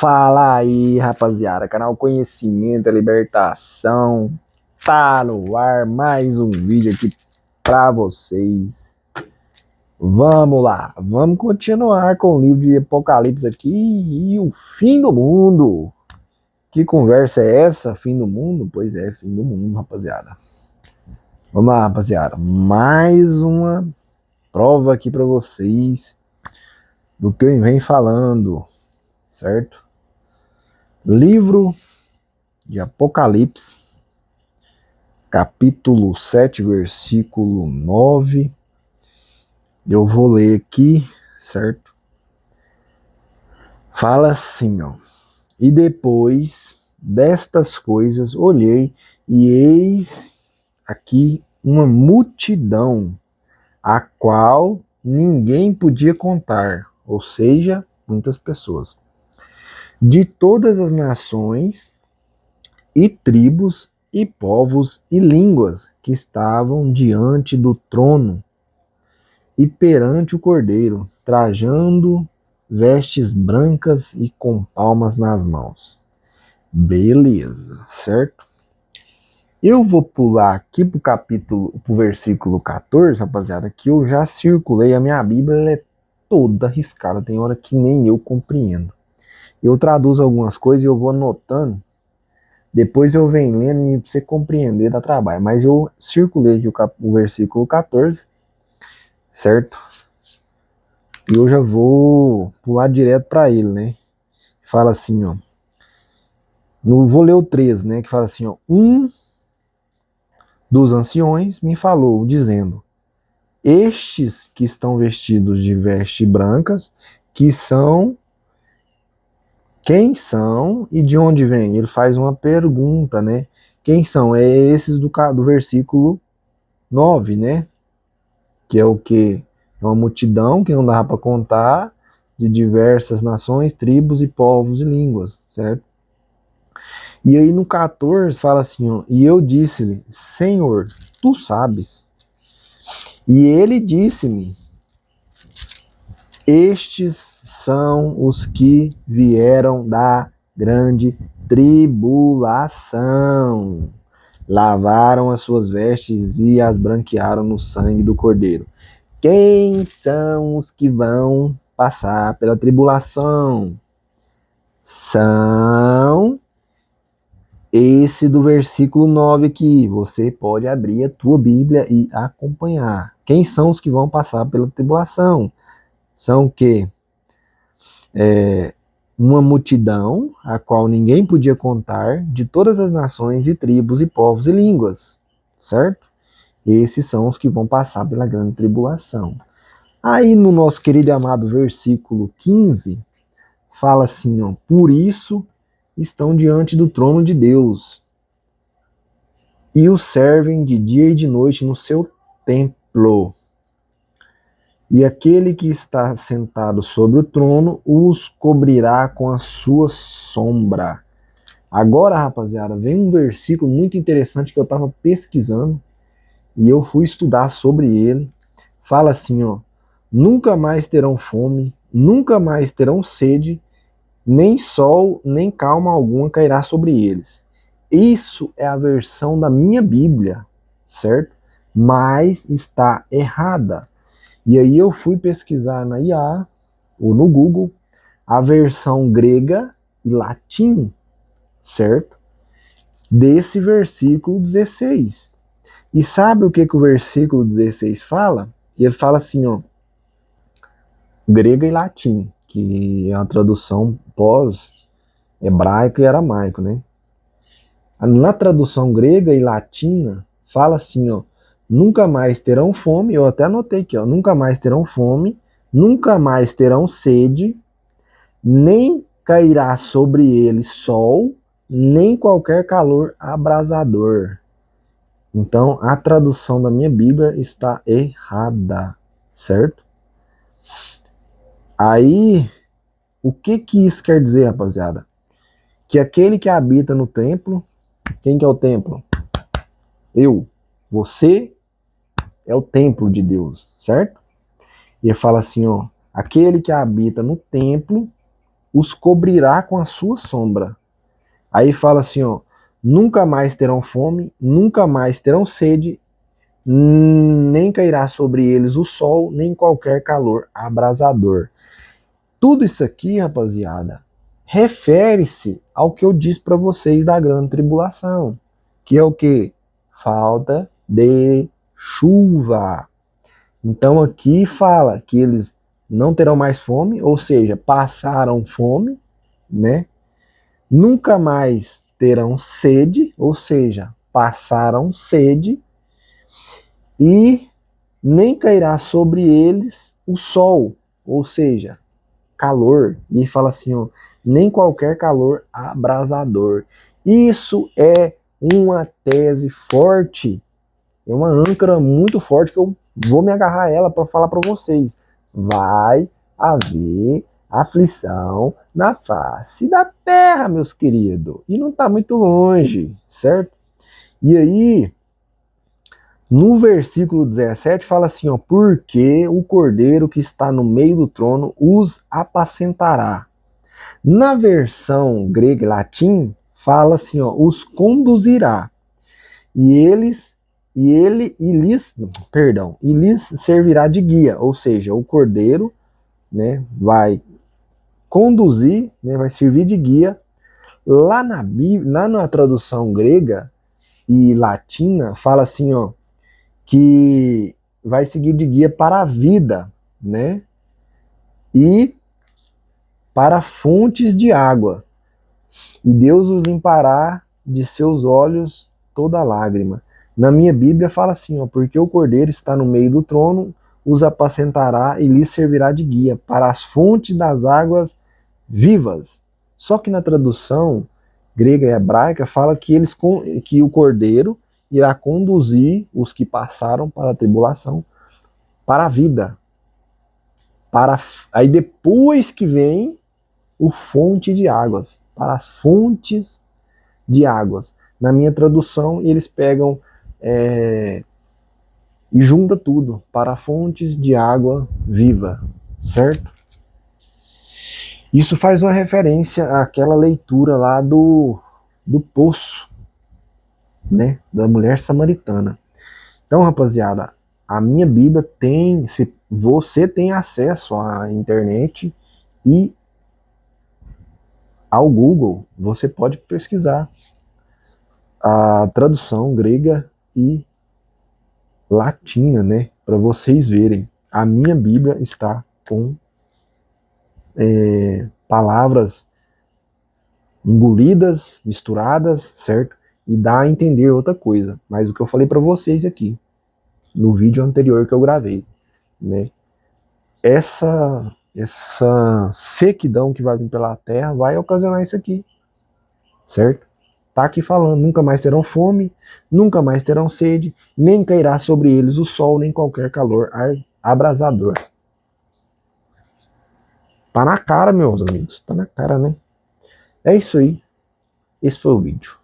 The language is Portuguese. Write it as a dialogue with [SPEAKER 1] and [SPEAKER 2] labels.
[SPEAKER 1] Fala aí, rapaziada, canal Conhecimento e Libertação, tá no ar, mais um vídeo aqui pra vocês. Vamos lá, vamos continuar com o livro de Apocalipse aqui e o fim do mundo. Que conversa é essa? Fim do mundo? Pois é, fim do mundo, rapaziada. Vamos lá, rapaziada, mais uma prova aqui pra vocês do que eu venho falando, certo? Livro de Apocalipse, capítulo 7, versículo 9. Eu vou ler aqui, certo? Fala assim, ó. E depois destas coisas olhei, e eis aqui uma multidão, a qual ninguém podia contar, ou seja, muitas pessoas, de todas as nações e tribos e povos e línguas que estavam diante do trono e perante o Cordeiro, trajando vestes brancas e com palmas nas mãos. Beleza, certo? Eu vou pular aqui pro versículo 14, rapaziada, que eu já circulei, a minha Bíblia ela é toda riscada, tem hora que nem eu compreendo. Eu traduzo algumas coisas e eu vou anotando. Depois eu venho lendo e pra você compreender dá trabalho. Mas eu circulei aqui o versículo 14, certo? E eu já vou pular direto para ele, né? Fala assim, ó. Vou ler o 13, né? Que fala assim, ó. Um dos anciões me falou, dizendo: estes que estão vestidos de vestes brancas, que são... Quem são e de onde vêm? Ele faz uma pergunta, né? Quem são? É esses do versículo 9, né? Que é o que? É uma multidão que não dá para contar, de diversas nações, tribos e povos e línguas, certo? E aí no 14 fala assim, ó, e eu disse-lhe, Senhor, tu sabes. E ele disse-me, estes são os que vieram da grande tribulação. Lavaram as suas vestes e as branquearam no sangue do Cordeiro. Quem são os que vão passar pela tribulação? São esse do versículo 9 aqui. Você pode abrir a tua Bíblia e acompanhar. Quem são os que vão passar pela tribulação? São o quê? Uma multidão, a qual ninguém podia contar, de todas as nações e tribos e povos e línguas, certo? Esses são os que vão passar pela grande tribulação. Aí no nosso querido e amado versículo 15, fala assim, ó, por isso estão diante do trono de Deus e o servem de dia e de noite no seu templo. E aquele que está sentado sobre o trono os cobrirá com a sua sombra. Agora, rapaziada, vem um versículo muito interessante que eu estava pesquisando e eu fui estudar sobre ele. Fala assim, ó, nunca mais terão fome, nunca mais terão sede, nem sol, nem calma alguma cairá sobre eles. Isso é a versão da minha Bíblia, certo? Mas está errada. E aí eu fui pesquisar na IA, ou no Google, a versão grega e latim, certo? Desse versículo 16. E sabe o que o versículo 16 fala? Ele fala assim, ó, grega e latim, que é a tradução pós-hebraico e aramaico, né? Na tradução grega e latina, fala assim, ó, nunca mais terão fome, eu até anotei aqui, ó, nunca mais terão fome, nunca mais terão sede, nem cairá sobre eles sol, nem qualquer calor abrasador. Então, a tradução da minha Bíblia está errada, certo? Aí, o que isso quer dizer, rapaziada? Que aquele que habita no templo, quem que é o templo? Eu. Você é o templo de Deus, certo? E ele fala assim, ó, aquele que habita no templo os cobrirá com a sua sombra. Aí fala assim, ó, nunca mais terão fome, nunca mais terão sede, nem cairá sobre eles o sol, nem qualquer calor abrasador. Tudo isso aqui, rapaziada, refere-se ao que eu disse para vocês da grande tribulação, que é o que? Falta de chuva. Então aqui fala que eles não terão mais fome, ou seja, passaram fome, né? Nunca mais terão sede, ou seja, passaram sede, e nem cairá sobre eles o sol, ou seja, calor. E fala assim, ó, nem qualquer calor abrasador. Isso é uma tese forte, é uma âncora muito forte que eu vou me agarrar a ela para falar para vocês. Vai haver aflição na face da terra, meus queridos. E não está muito longe, certo? E aí, no versículo 17 fala assim, ó, porque o cordeiro que está no meio do trono os apacentará. Na versão grega e latim fala assim, ó, os conduzirá. E lhes servirá de guia, ou seja, o cordeiro, né, vai conduzir, né, vai servir de guia. Lá na Bíblia, lá na tradução grega e latina fala assim, ó, que vai seguir de guia para a vida, né? E para fontes de água. E Deus os limpará de seus olhos toda lágrima. Na minha Bíblia fala assim, ó, porque o cordeiro está no meio do trono, os apacentará e lhes servirá de guia para as fontes das águas vivas. Só que na tradução grega e hebraica fala que o cordeiro irá conduzir os que passaram para a tribulação para a vida. Aí depois que vem o fonte de águas, para as fontes de águas. Na minha tradução, eles pegam e junta tudo, para fontes de água viva, certo? Isso faz uma referência àquela leitura lá do poço, né, da mulher samaritana. Então, rapaziada, a minha Bíblia tem, se você tem acesso à internet e ao Google, você pode pesquisar a tradução grega e latina, né, para vocês verem. A minha Bíblia está com palavras engolidas, misturadas, certo? E dá a entender outra coisa. Mas o que eu falei para vocês aqui, no vídeo anterior que eu gravei, né? Essa sequidão que vai vir pela terra vai ocasionar isso aqui, certo? Tá aqui falando, nunca mais terão fome, nunca mais terão sede, nem cairá sobre eles o sol, nem qualquer calor abrasador. Tá na cara, meus amigos, tá na cara, né? É isso aí, esse foi o vídeo.